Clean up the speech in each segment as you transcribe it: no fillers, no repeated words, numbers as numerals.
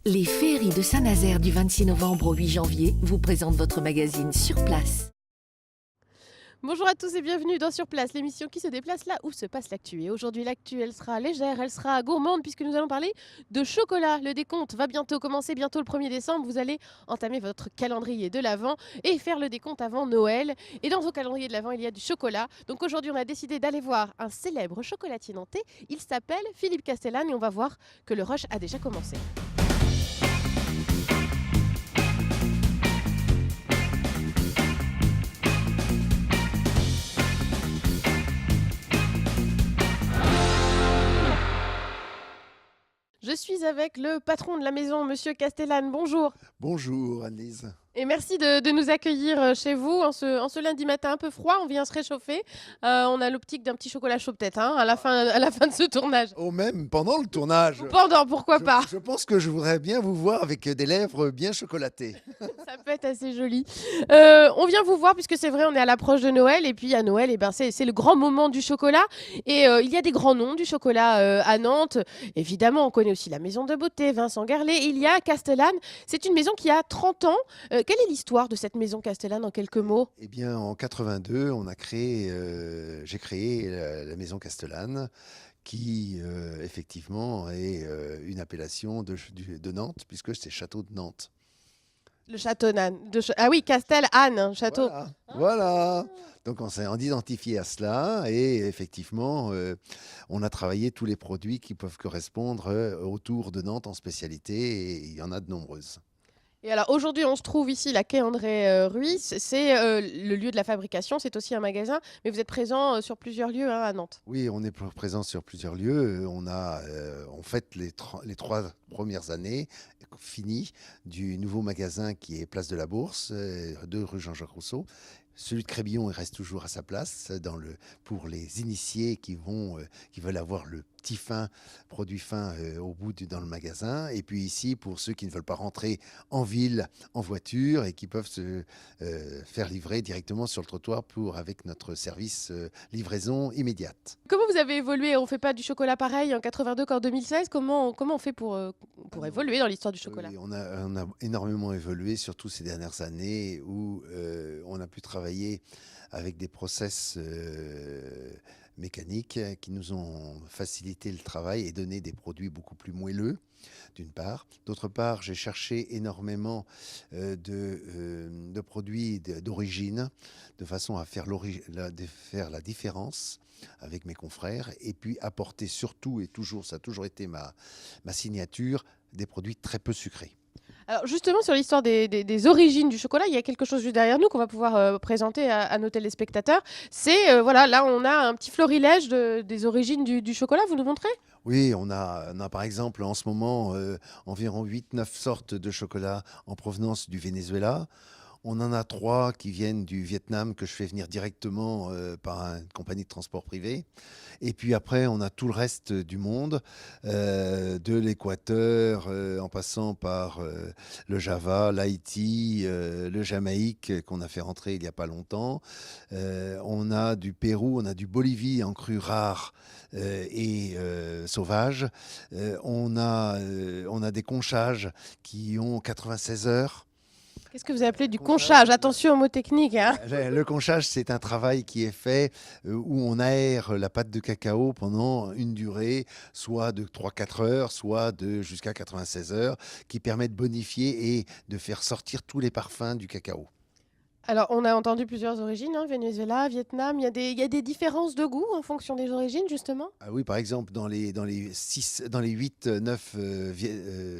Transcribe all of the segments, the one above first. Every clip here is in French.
Les féeries de Saint-Nazaire du 26 novembre au 8 janvier vous présentent votre magazine Sur Place. Bonjour à tous et bienvenue dans Sur Place, l'émission qui se déplace là où se passe l'actu. Et aujourd'hui, l'actu, elle sera légère, elle sera gourmande puisque nous allons parler de chocolat. Le décompte va bientôt commencer, bientôt le 1er décembre. Vous allez entamer votre calendrier de l'Avent et faire le décompte avant Noël. Et dans vos calendriers de l'Avent, il y a du chocolat. Donc aujourd'hui, on a décidé d'aller voir un célèbre chocolatier nantais. Il s'appelle Philippe Castellane et on va voir que le rush a déjà commencé. Je suis avec le patron de la maison, Monsieur Castellane. Bonjour. Bonjour Annelise. Et merci de nous accueillir chez vous en ce lundi matin un peu froid. On vient se réchauffer. On a l'optique d'un petit chocolat chaud peut-être à la fin de ce tournage. Oh, même pendant le tournage. Pendant, pourquoi pas. Je pense que je voudrais bien vous voir avec des lèvres bien chocolatées. Ça peut être assez joli. On vient vous voir puisque c'est vrai, on est à l'approche de Noël. Et puis à Noël, c'est le grand moment du chocolat. Et il y a des grands noms du chocolat à Nantes. Évidemment, on connaît aussi la maison de beauté, Vincent Garlet. Il y a Castellane. C'est une maison qui a 30 ans. Quelle est l'histoire de cette maison Castellane en quelques mots? Eh bien, en 82, j'ai créé la maison Castellane, qui effectivement est une appellation de Nantes, puisque c'est Château de Nantes. Le château d'Anne. Ah oui, Castel-Anne, château. Voilà. Donc on s'est identifié à cela et effectivement, on a travaillé tous les produits qui peuvent correspondre autour de Nantes en spécialité et il y en a de nombreuses. Et alors aujourd'hui, on se trouve ici, la quai André Ruisse. C'est le lieu de la fabrication, c'est aussi un magasin, mais vous êtes présent sur plusieurs lieux à Nantes. Oui, on est présent sur plusieurs lieux. On a en fait les 3 premières années finies du nouveau magasin qui est Place de la Bourse, 2 rue Jean-Jacques Rousseau. Celui de Crébillon, il reste toujours à sa place pour les initiés qui veulent avoir le petit produit fin au bout dans le magasin. Et puis ici, pour ceux qui ne veulent pas rentrer en ville en voiture et qui peuvent se faire livrer directement sur le trottoir avec notre service livraison immédiate. Comment vous avez évolué? On ne fait pas du chocolat pareil en 82 qu'en 2016. Comment on fait pour évoluer dans l'histoire du chocolat? Oui, on a énormément évolué, surtout ces dernières années où on a pu travailler avec des process mécaniques qui nous ont facilité le travail et donné des produits beaucoup plus moelleux, d'une part. D'autre part, j'ai cherché énormément de produits d'origine, de façon à faire la différence avec mes confrères, et puis apporter surtout, et toujours, ça a toujours été ma signature, des produits très peu sucrés. Alors justement, sur l'histoire des origines du chocolat, il y a quelque chose juste derrière nous qu'on va pouvoir présenter à nos téléspectateurs. C'est, voilà, là on a un petit florilège des origines du chocolat, vous nous montrez? Oui, on a par exemple en ce moment environ 8-9 sortes de chocolat en provenance du Venezuela. On en a 3 qui viennent du Vietnam que je fais venir directement par une compagnie de transport privé. Et puis après, on a tout le reste du monde, de l'Équateur, en passant par le Java, l'Haïti, le Jamaïque qu'on a fait rentrer il n'y a pas longtemps. On a du Pérou, on a du Bolivie en cru rare et sauvage. On a des conchages qui ont 96 heures. Qu'est-ce que vous appelez du conchage? Attention aux mots techniques. Hein. Le conchage, c'est un travail qui est fait où on aère la pâte de cacao pendant une durée, soit de 3-4 heures, soit jusqu'à 96 heures, qui permet de bonifier et de faire sortir tous les parfums du cacao. Alors, on a entendu plusieurs origines, hein, Venezuela, Vietnam. Il y a des différences de goût en fonction des origines, justement? Ah oui, par exemple, dans les 8-9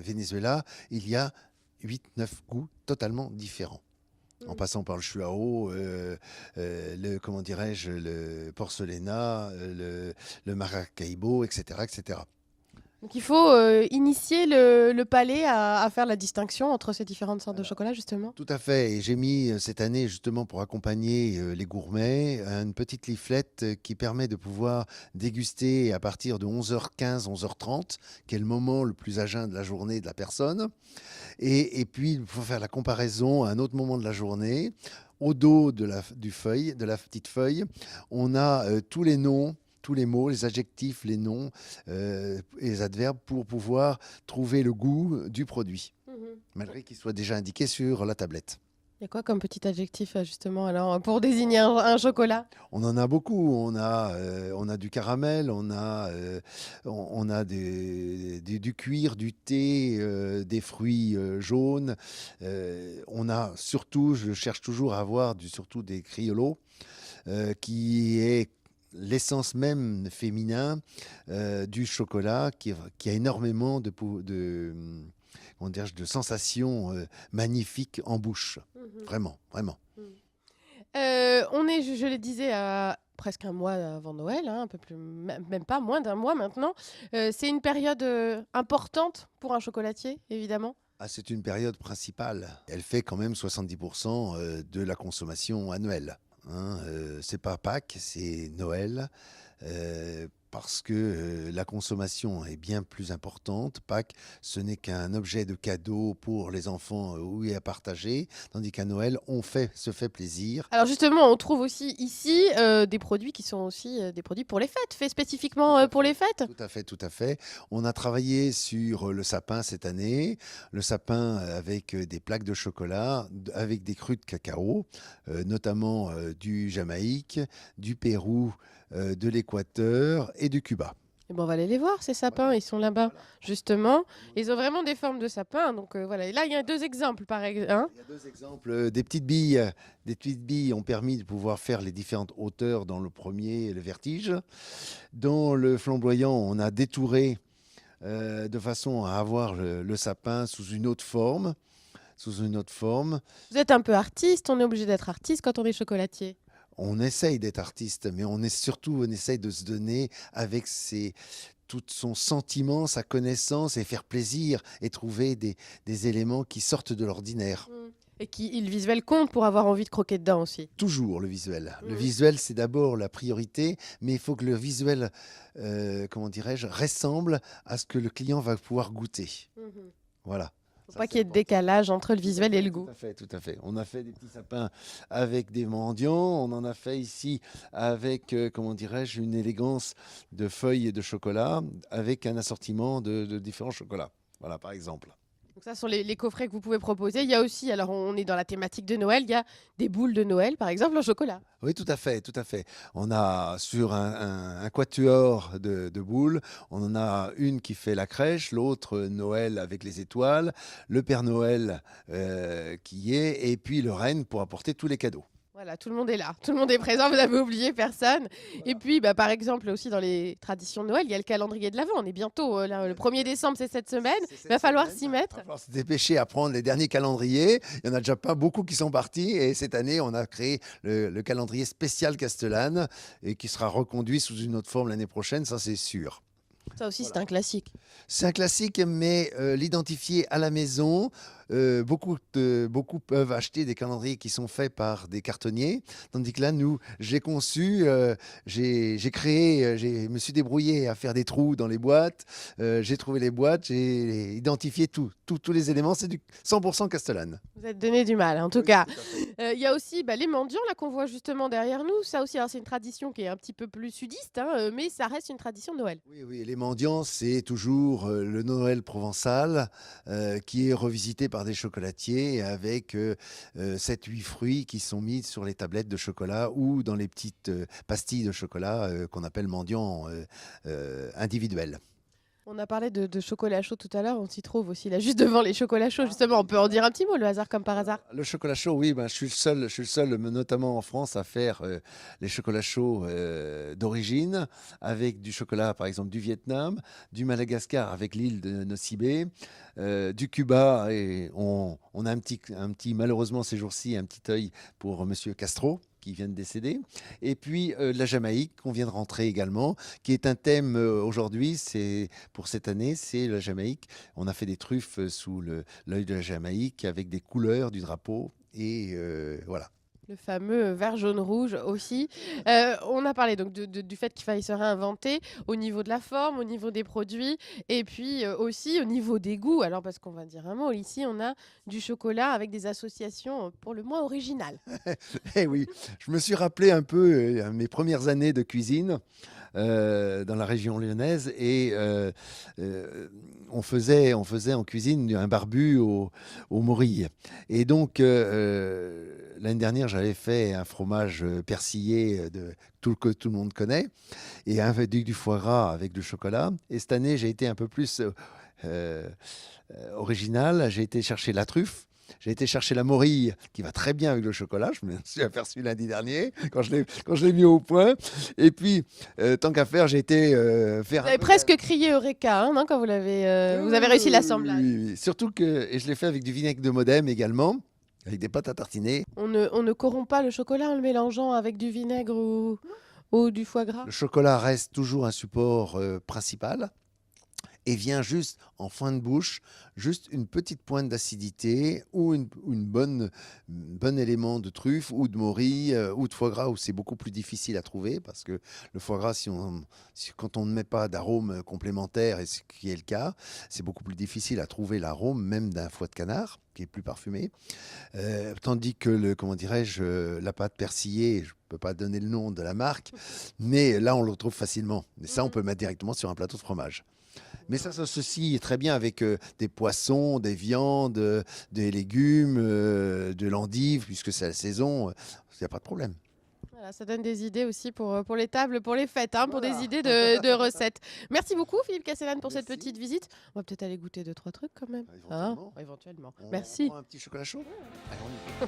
Venezuela, il y a 8-9 goûts totalement différents. En passant par le chuao, le porcelana, le maracaibo, etc., etc. Donc, il faut initier le palais à faire la distinction entre ces différentes sortes de chocolat, justement. Tout à fait. Et j'ai mis cette année, justement, pour accompagner les gourmets, une petite leaflette qui permet de pouvoir déguster à partir de 11h15, 11h30, qui est le moment le plus à jeun de la journée de la personne. Et puis, il faut faire la comparaison à un autre moment de la journée. Au dos de la petite feuille, on a tous les noms tous les mots, les adjectifs, les noms et les adverbes pour pouvoir trouver le goût du produit, malgré qu'il soit déjà indiqué sur la tablette. Il y a quoi comme petit adjectif justement alors pour désigner un chocolat? On en a beaucoup. On a du caramel, on a du cuir, du thé, des fruits jaunes. On a surtout, je cherche toujours à avoir surtout des criollos, qui est l'essence même féminin du chocolat, qui a énormément comment dirais-je, de sensations magnifiques en bouche. Vraiment, vraiment. On est, je le disais, à presque un mois avant Noël, hein, un peu plus, même pas moins d'un mois maintenant. C'est une période importante pour un chocolatier, évidemment. Ah, c'est une période principale. Elle fait quand même 70% de la consommation annuelle. Hein. C'est pas Pâques, c'est Noël. Parce que la consommation est bien plus importante. Pâques, ce n'est qu'un objet de cadeau pour les enfants oui, à partager, tandis qu'à Noël, se fait plaisir. Alors justement, on trouve aussi ici des produits qui sont aussi des produits pour les fêtes, faits spécifiquement pour les fêtes. Tout à fait, tout à fait. On a travaillé sur le sapin cette année, le sapin avec des plaques de chocolat, avec des crus de cacao, notamment du Jamaïque, du Pérou, de l'Équateur et du Cuba. Et ben, on va aller les voir, ces sapins, ils sont là-bas, justement. Ils ont vraiment des formes de sapin, donc voilà. Et là, il y a 2 exemples, par exemple. Hein. Il y a 2 exemples. Des petites billes. Des petites billes ont permis de pouvoir faire les différentes hauteurs dans le premier, le vertige. Dans le flamboyant, on a détouré de façon à avoir le sapin sous une autre forme. Vous êtes un peu artiste, on est obligé d'être artiste quand on est chocolatier. On essaye d'être artiste, mais on essaye de se donner avec tout son sentiment, sa connaissance et faire plaisir et trouver des éléments qui sortent de l'ordinaire. Et le visuel compte pour avoir envie de croquer dedans aussi. Toujours le visuel. Le visuel, c'est d'abord la priorité, mais il faut que le visuel, comment dirais-je, ressemble à ce que le client va pouvoir goûter. Voilà. Faut pas qu'il y ait de décalage entre le visuel et le goût. Tout à fait, tout à fait. On a fait des petits sapins avec des mendiants. On en a fait ici avec, comment dirais-je, une élégance de feuilles et de chocolat avec un assortiment de différents chocolats. Voilà, par exemple. Donc ça sont les coffrets que vous pouvez proposer. Il y a aussi, alors on est dans la thématique de Noël, il y a des boules de Noël, par exemple, en chocolat. Oui, tout à fait, tout à fait. On a sur un quatuor de boules, on en a une qui fait la crèche, l'autre Noël avec les étoiles, le Père Noël qui y est, et puis le Reine pour apporter tous les cadeaux. Voilà, tout le monde est là, tout le monde est présent, vous n'avez oublié personne. Voilà. Et puis, par exemple, aussi dans les traditions de Noël, il y a le calendrier de l'Avent. On est bientôt, là, le 1er décembre, c'est cette semaine. Il va falloir s'y mettre. Il va falloir se dépêcher à prendre les derniers calendriers. Il n'y en a déjà pas beaucoup qui sont partis. Et cette année, on a créé le calendrier spécial Castellane et qui sera reconduit sous une autre forme l'année prochaine, ça c'est sûr. Ça aussi, voilà. C'est un classique. C'est un classique, mais l'identifier à la maison, beaucoup peuvent acheter des calendriers qui sont faits par des cartonniers, tandis que là, j'ai conçu, j'ai créé, je me suis débrouillé à faire des trous dans les boîtes, j'ai trouvé les boîtes, j'ai identifié tous les éléments, c'est du 100% Castellane. Vous êtes donné du mal, en tout cas. Il y a aussi les mendiants là qu'on voit justement derrière nous. Ça aussi, c'est une tradition qui est un petit peu plus sudiste, hein, mais ça reste une tradition de Noël. Oui, les mendiants, c'est toujours le Noël provençal qui est revisité par des chocolatiers avec 7-8 fruits qui sont mis sur les tablettes de chocolat ou dans les petites pastilles de chocolat qu'on appelle mendiants individuels. On a parlé de chocolat chaud tout à l'heure, on s'y trouve aussi là, juste devant les chocolats chauds, justement. On peut en dire un petit mot, le hasard comme par hasard. Le chocolat chaud, oui, je suis le seul, notamment en France, à faire les chocolats chauds d'origine, avec du chocolat, par exemple, du Vietnam, du Madagascar avec l'île de Nocibé, du Cuba, et on a un petit, malheureusement ces jours-ci, un petit œil pour Monsieur Castro, qui vient de décéder, et puis la Jamaïque, qu'on vient de rentrer également, qui est un thème aujourd'hui, pour cette année, c'est la Jamaïque. On a fait des truffes sous l'œil de la Jamaïque, avec des couleurs du drapeau, et voilà. Le fameux vert, jaune, rouge aussi. On a parlé donc du fait qu'il fallait se réinventer au niveau de la forme, au niveau des produits, et puis aussi au niveau des goûts. Alors, parce qu'on va dire un mot, ici, on a du chocolat avec des associations pour le moins originales. Eh oui, je me suis rappelé un peu mes premières années de cuisine dans la région lyonnaise et on faisait en cuisine un barbu au morilles. Et donc, l'année dernière, j'avais fait un fromage persillé que tout le monde connaît et du foie gras avec du chocolat. Et cette année, j'ai été un peu plus original. J'ai été chercher la truffe. J'ai été chercher la morille qui va très bien avec le chocolat. Je me suis aperçu lundi dernier quand je l'ai mis au point. Et puis, tant qu'à faire, j'ai été faire. Vous avez presque crié Eureka non, quand vous avez réussi l'assemblage. Oui. Surtout que je l'ai fait avec du vinaigre de Modène également, avec des pâtes à tartiner. On ne corrompt pas le chocolat en le mélangeant avec du vinaigre ou du foie gras. Le chocolat reste toujours un support principal. Et vient juste en fin de bouche, juste une petite pointe d'acidité ou un bon élément de truffe ou de morille ou de foie gras où c'est beaucoup plus difficile à trouver parce que le foie gras, quand on ne met pas d'arôme complémentaire, et ce qui est le cas, c'est beaucoup plus difficile à trouver l'arôme même d'un foie de canard qui est plus parfumé. Tandis que la pâte persillée, je ne peux pas donner le nom de la marque, mais là on le retrouve facilement. Et ça, on peut le mettre directement sur un plateau de fromage. Mais ça s'associe très bien avec des poissons, des viandes, des légumes, de l'endive, puisque c'est la saison, il n'y a pas de problème. Voilà, ça donne des idées aussi pour les tables, pour les fêtes, pour des idées de recettes. Merci beaucoup Philippe Castellane pour cette petite visite. On va peut-être aller goûter 2-3 trucs quand même. Éventuellement. Merci. On prend un petit chocolat chaud. Allez, on y va.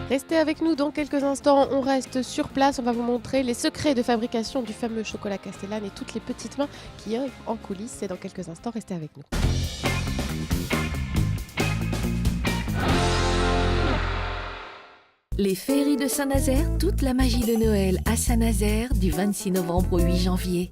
Restez avec nous dans quelques instants, on reste sur place, on va vous montrer les secrets de fabrication du fameux chocolat Castellane et toutes les petites mains qui œuvrent en coulisses. C'est dans quelques instants, restez avec nous. Les féeries de Saint-Nazaire, toute la magie de Noël à Saint-Nazaire du 26 novembre au 8 janvier.